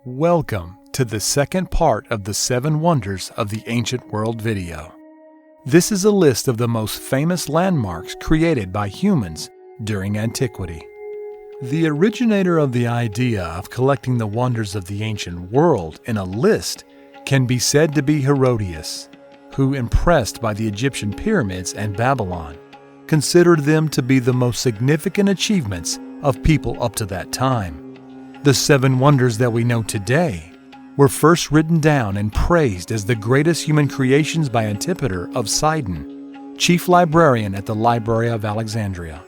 Welcome to the second part of the 7 Wonders of the Ancient World video. This is a list of the most famous landmarks created by humans during antiquity. The originator of the idea of collecting the wonders of the ancient world in a list can be said to be Herodotus, who, impressed by the Egyptian pyramids and Babylon, considered them to be the most significant achievements of people up to that time. The 7 wonders that we know today were first written down and praised as the greatest human creations by Antipater of Sidon, chief librarian at the Library of Alexandria.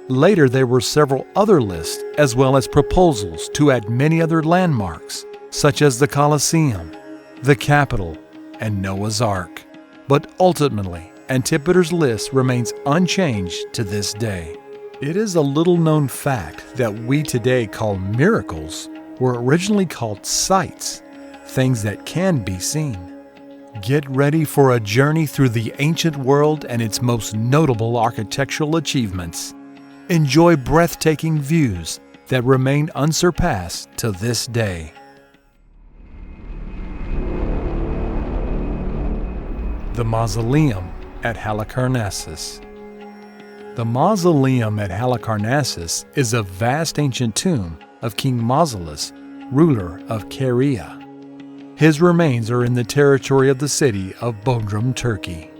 Later there were several other lists as well as proposals to add many other landmarks, such as the Colosseum, the Capitol, and Noah's Ark. But ultimately, Antipater's list remains unchanged to this day. It is a little-known fact that we today call miracles were originally called sights, things that can be seen. Get ready for a journey through the ancient world and its most notable architectural achievements. Enjoy breathtaking views that remain unsurpassed to this day. The Mausoleum at Halicarnassus. The Mausoleum at Halicarnassus is a vast ancient tomb of King Mausolus, ruler of Caria. His remains are in the territory of the city of Bodrum, Turkey.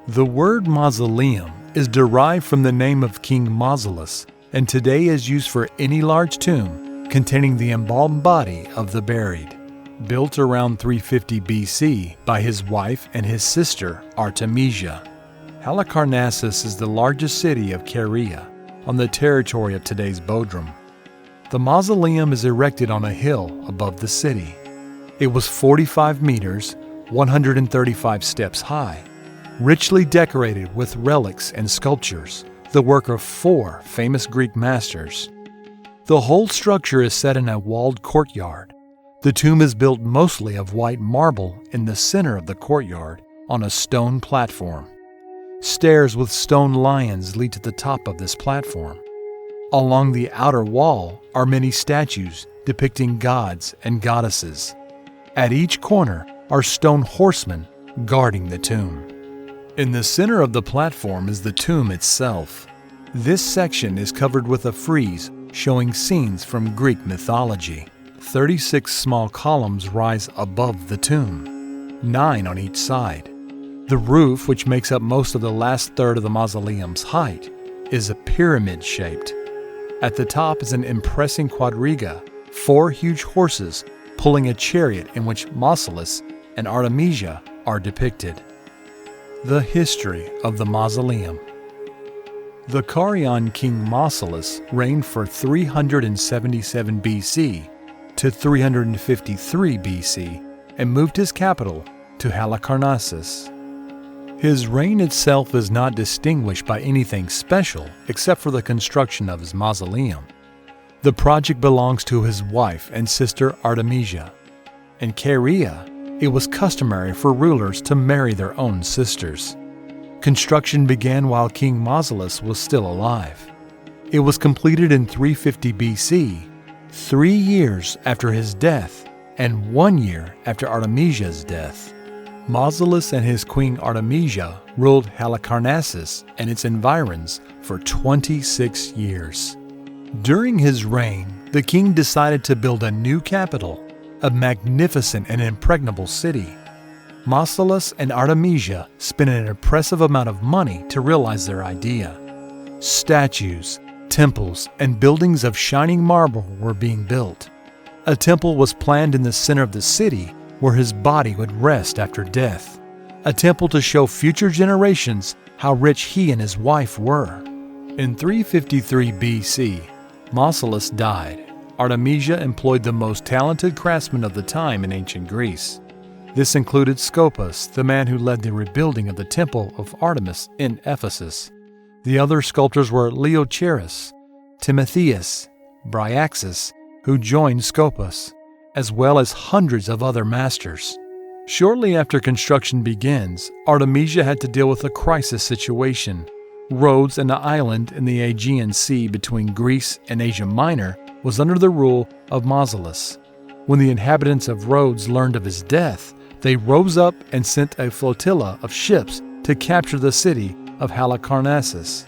The word mausoleum is derived from the name of King Mausolus and today is used for any large tomb containing the embalmed body of the buried. Built around 350 BC by his wife and his sister Artemisia, Halicarnassus is the largest city of Caria on the territory of today's Bodrum. The mausoleum is erected on a hill above the city. It was 45 meters, 135 steps high, richly decorated with relics and sculptures, the work of 4 famous Greek masters. The whole structure is set in a walled courtyard. The tomb is built mostly of white marble in the center of the courtyard on a stone platform. Stairs with stone lions lead to the top of this platform. Along the outer wall are many statues depicting gods and goddesses. At each corner are stone horsemen guarding the tomb. In the center of the platform is the tomb itself. This section is covered with a frieze showing scenes from Greek mythology. 36 small columns rise above the tomb, 9 on each side. The roof, which makes up most of the last third of the mausoleum's height, is pyramid-shaped. At the top is an impressive quadriga, 4 huge horses pulling a chariot in which Mausolus and Artemisia are depicted. The history of the mausoleum. The Carian king Mausolus reigned for 377 BC to 353 BC and moved his capital to Halicarnassus. His reign itself is not distinguished by anything special except for the construction of his mausoleum. The project belongs to his wife and sister Artemisia. In Caria, it was customary for rulers to marry their own sisters. Construction began while King Mausolus was still alive. It was completed in 350 BC, 3 years after his death and 1 year after Artemisia's death. Mausolus and his queen Artemisia ruled Halicarnassus and its environs for 26 years. During his reign, the king decided to build a new capital, a magnificent and impregnable city. Mausolus and Artemisia spent an impressive amount of money to realize their idea. Statues, temples, and buildings of shining marble were being built. A temple was planned in the center of the city where his body would rest after death, a temple to show future generations how rich he and his wife were. In 353 BC, Mausolus died. Artemisia employed the most talented craftsmen of the time in ancient Greece. This included Scopas, the man who led the rebuilding of the Temple of Artemis in Ephesus. The other sculptors were Leocharis, Timotheus, Bryaxis, who joined Scopas, as well as hundreds of other masters. Shortly after construction begins, Artemisia had to deal with a crisis situation. Rhodes, an island in the Aegean Sea between Greece and Asia Minor, was under the rule of Mausolus. When the inhabitants of Rhodes learned of his death, they rose up and sent a flotilla of ships to capture the city of Halicarnassus.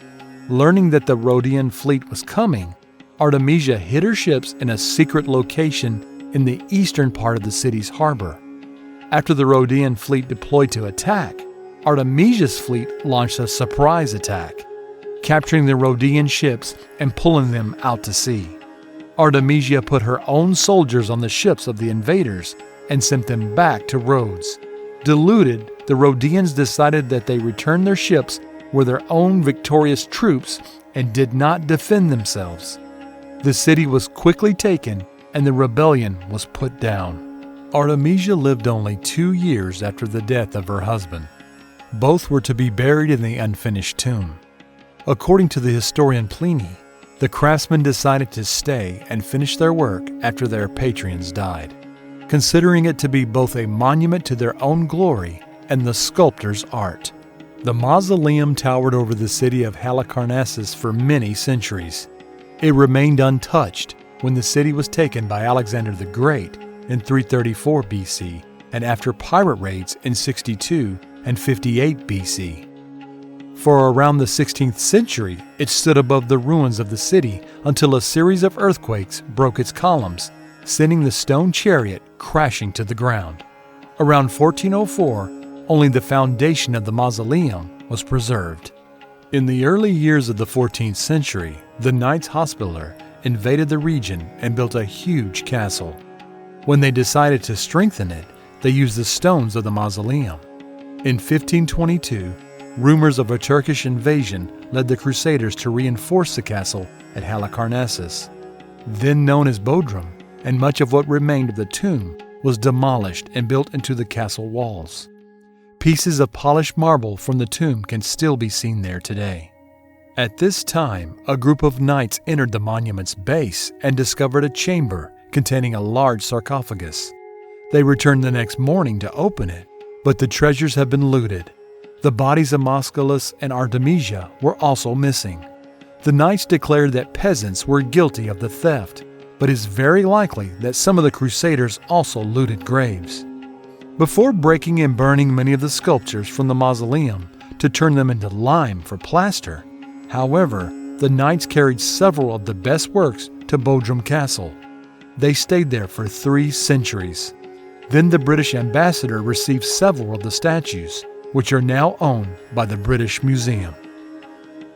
Learning that the Rhodian fleet was coming, Artemisia hid her ships in a secret location in the eastern part of the city's harbor. After the Rhodian fleet deployed to attack, Artemisia's fleet launched a surprise attack, capturing the Rhodian ships and pulling them out to sea. Artemisia put her own soldiers on the ships of the invaders and sent them back to Rhodes. Deluded, the Rhodians decided that they returned their ships were their own victorious troops and did not defend themselves. The city was quickly taken and the rebellion was put down. Artemisia lived only 2 years after the death of her husband. Both were to be buried in the unfinished tomb. According to the historian Pliny, the craftsmen decided to stay and finish their work after their patrons died, considering it to be both a monument to their own glory and the sculptor's art. The mausoleum towered over the city of Halicarnassus for many centuries. It remained untouched when the city was taken by Alexander the Great in 334 BC and after pirate raids in 62 and 58 BC. For around the 16th century, it stood above the ruins of the city until a series of earthquakes broke its columns, sending the stone chariot crashing to the ground. Around 1404, only the foundation of the mausoleum was preserved. In the early years of the 14th century, the Knights Hospitaller invaded the region and built a huge castle. When they decided to strengthen it, they used the stones of the mausoleum. In 1522, rumors of a Turkish invasion led the Crusaders to reinforce the castle at Halicarnassus, then known as Bodrum, and much of what remained of the tomb was demolished and built into the castle walls. Pieces of polished marble from the tomb can still be seen there today. At this time, a group of knights entered the monument's base and discovered a chamber containing a large sarcophagus. They returned the next morning to open it, but the treasures had been looted. The bodies of Mausolus and Artemisia were also missing. The knights declared that peasants were guilty of the theft, but it is very likely that some of the Crusaders also looted graves. Before breaking and burning many of the sculptures from the mausoleum to turn them into lime for plaster, however, the knights carried several of the best works to Bodrum Castle. They stayed there for 3 centuries. Then the British ambassador received several of the statues, which are now owned by the British Museum.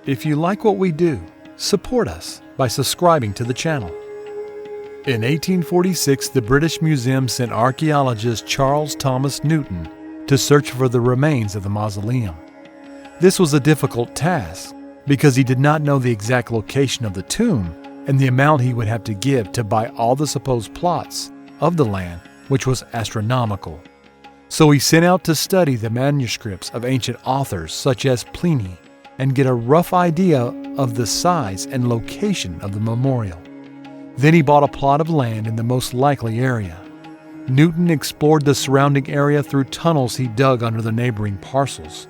If you like what we do, support us by subscribing to the channel. In 1846, the British Museum sent archaeologist Charles Thomas Newton to search for the remains of the mausoleum. This was a difficult task because he did not know the exact location of the tomb and the amount he would have to give to buy all the supposed plots of the land, which was astronomical. So he sent out to study the manuscripts of ancient authors such as Pliny and get a rough idea of the size and location of the memorial. Then he bought a plot of land in the most likely area. Newton explored the surrounding area through tunnels he dug under the neighboring parcels.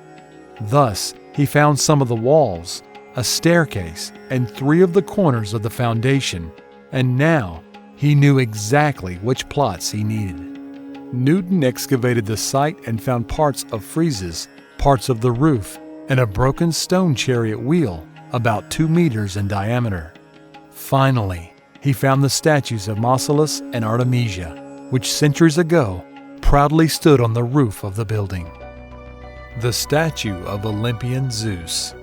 Thus, he found some of the walls, a staircase, and 3 of the corners of the foundation, and now he knew exactly which plots he needed. Newton excavated the site and found parts of friezes, parts of the roof, and a broken stone chariot wheel about 2 meters in diameter. Finally, he found the statues of Mausolus and Artemisia, which centuries ago proudly stood on the roof of the building. The statue of Olympian Zeus.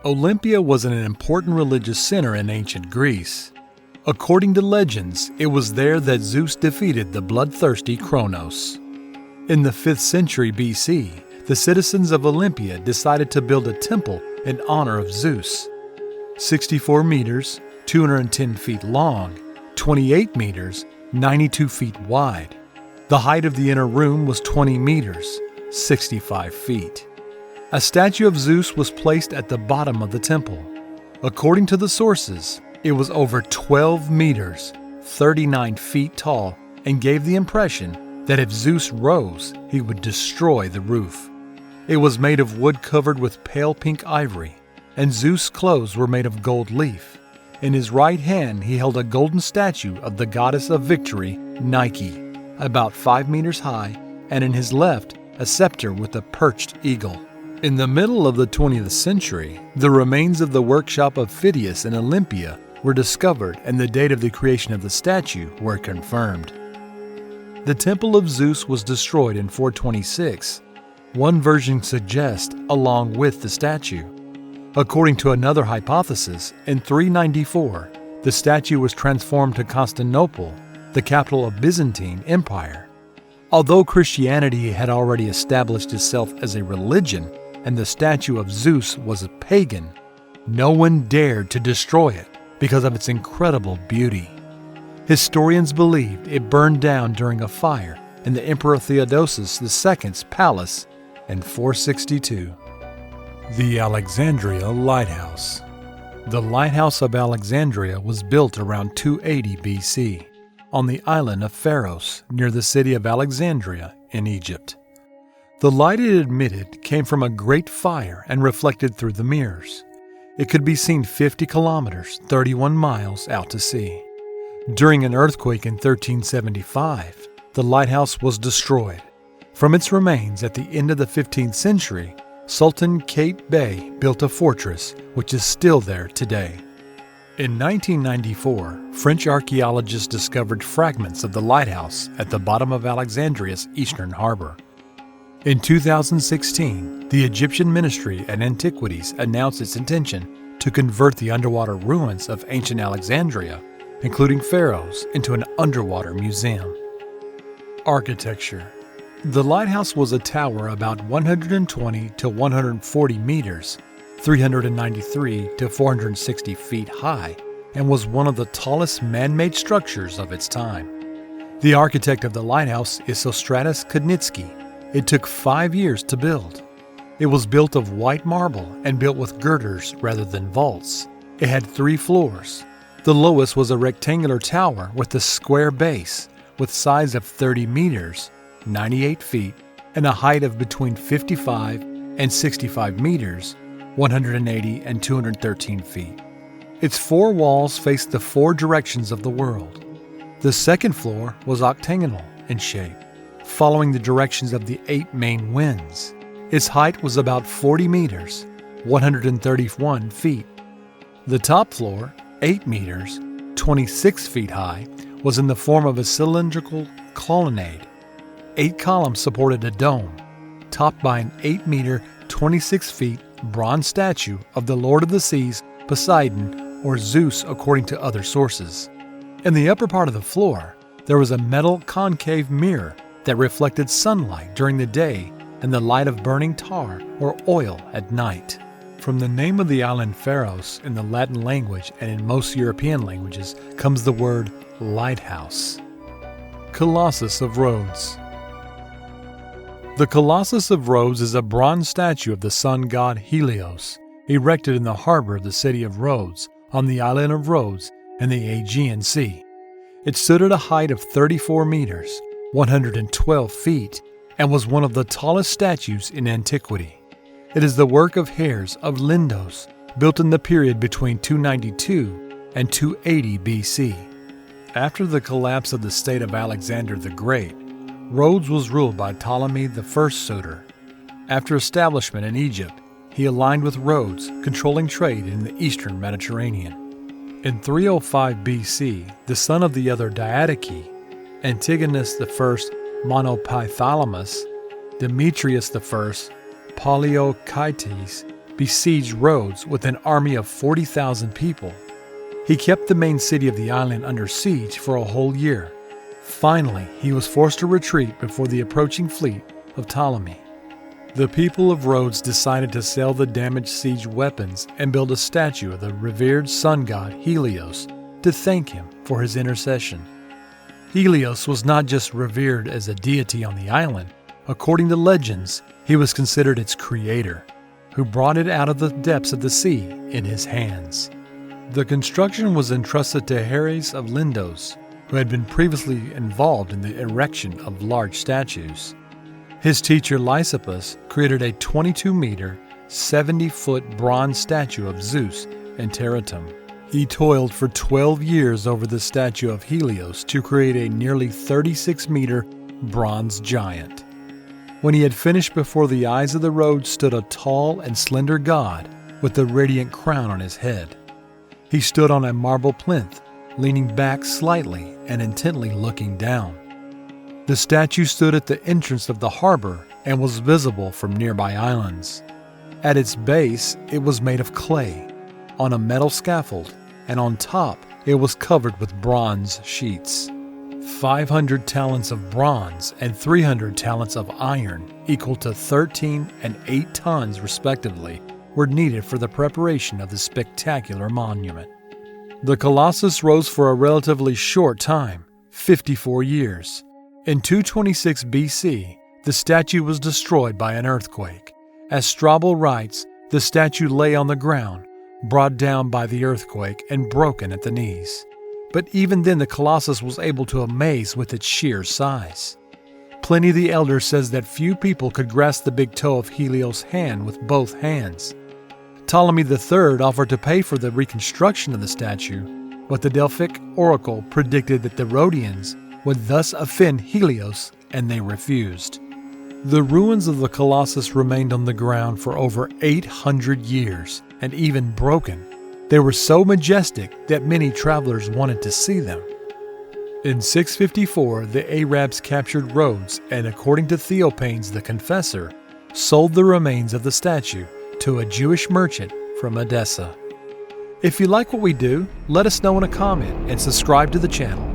Olympia was an important religious center in ancient Greece. According to legends, it was there that Zeus defeated the bloodthirsty Kronos. In the 5th century BC, the citizens of Olympia decided to build a temple in honor of Zeus. 64 meters, 210 feet long, 28 meters, 92 feet wide. The height of the inner room was 20 meters, 65 feet. A statue of Zeus was placed at the bottom of the temple. According to the sources, it was over 12 meters, 39 feet tall, and gave the impression that if Zeus rose, he would destroy the roof. It was made of wood covered with pale pink ivory, and Zeus' clothes were made of gold leaf. In his right hand he held a golden statue of the goddess of victory, Nike, about 5 meters high, and in his left, a scepter with a perched eagle. In the middle of the 20th century, the remains of the workshop of Phidias in Olympia were discovered, and the date of the creation of the statue were confirmed. The Temple of Zeus was destroyed in 426. One version suggests along with the statue. According to another hypothesis, in 394, the statue was transformed to Constantinople, the capital of Byzantine Empire. Although Christianity had already established itself as a religion and the statue of Zeus was a pagan, no one dared to destroy it because of its incredible beauty. Historians believed it burned down during a fire in the Emperor Theodosius II's palace in 462. The Alexandria Lighthouse. The Lighthouse of Alexandria was built around 280 BC on the island of Pharos near the city of Alexandria in Egypt. The light it emitted came from a great fire and reflected through the mirrors. It could be seen 50 kilometers, 31 miles out to sea. During an earthquake in 1375, the lighthouse was destroyed. From its remains at the end of the 15th century, Sultan Kate Bey built a fortress which is still there today. In 1994, French archaeologists discovered fragments of the lighthouse at the bottom of Alexandria's eastern harbor. In 2016, the Egyptian Ministry of Antiquities announced its intention to convert the underwater ruins of ancient Alexandria, including pharaohs, into an underwater museum. Architecture. The lighthouse was a tower about 120 to 140 meters, 393 to 460 feet high, and was one of the tallest man-made structures of its time. The architect of the lighthouse is Sostratus Kudnitsky. It took 5 years to build. It was built of white marble and built with girders rather than vaults. It had 3 floors. The lowest was a rectangular tower with a square base, with size of 30 meters, 98 feet, and a height of between 55 and 65 meters, 180 and 213 feet. Its 4 walls faced the 4 directions of the world. The second floor was octagonal in shape, following the directions of the 8 main winds. Its height was about 40 meters, 131 feet. The top floor, 8 meters, 26 feet high, was in the form of a cylindrical colonnade. 8 columns supported a dome, topped by an 8-meter, 26 feet bronze statue of the Lord of the Seas, Poseidon, or Zeus according to other sources. In the upper part of the floor, there was a metal concave mirror that reflected sunlight during the day and the light of burning tar or oil at night. From the name of the island Pharos in the Latin language and in most European languages comes the word lighthouse. Colossus of Rhodes. The Colossus of Rhodes is a bronze statue of the sun god Helios, erected in the harbor of the city of Rhodes on the island of Rhodes in the Aegean Sea. It stood at a height of 34 meters, 112 feet, and was one of the tallest statues in antiquity. It is the work of Herodotus of Lindos, built in the period between 292 and 280 BC. After the collapse of the state of Alexander the Great, Rhodes was ruled by Ptolemy I Soter. After establishment in Egypt, he aligned with Rhodes, controlling trade in the eastern Mediterranean. In 305 BC, the son of the other Diadochi, Antigonus I Monopythalamus, Demetrius I Poliorcetes, besieged Rhodes with an army of 40,000 people. He kept the main city of the island under siege for a whole year. Finally, he was forced to retreat before the approaching fleet of Ptolemy. The people of Rhodes decided to sell the damaged siege weapons and build a statue of the revered sun god Helios to thank him for his intercession. Helios was not just revered as a deity on the island. According to legends, he was considered its creator, who brought it out of the depths of the sea in his hands. The construction was entrusted to Herodotus of Lindos, who had been previously involved in the erection of large statues. His teacher Lysippus created a 22-meter, 70-foot bronze statue of Zeus in Tarentum. He toiled for 12 years over the statue of Helios to create a nearly 36-meter bronze giant. When he had finished, before the eyes of the road stood a tall and slender god with a radiant crown on his head. He stood on a marble plinth, leaning back slightly and intently looking down. The statue stood at the entrance of the harbor and was visible from nearby islands. At its base, it was made of clay, on a metal scaffold, and on top it was covered with bronze sheets. 500 talents of bronze and 300 talents of iron, equal to 13 and 8 tons respectively, were needed for the preparation of the spectacular monument. The Colossus rose for a relatively short time, 54 years. In 226 BC, the statue was destroyed by an earthquake. As Strabo writes, the statue lay on the ground, brought down by the earthquake and broken at the knees. But even then the Colossus was able to amaze with its sheer size. Pliny the Elder says that few people could grasp the big toe of Helios' hand with both hands. Ptolemy III offered to pay for the reconstruction of the statue, but the Delphic oracle predicted that the Rhodians would thus offend Helios, and they refused. The ruins of the Colossus remained on the ground for over 800 years, and even broken. They were so majestic that many travelers wanted to see them. In 654, the Arabs captured Rhodes and, according to Theophanes the Confessor, sold the remains of the statue to a Jewish merchant from Edessa. If you like what we do, let us know in a comment and subscribe to the channel.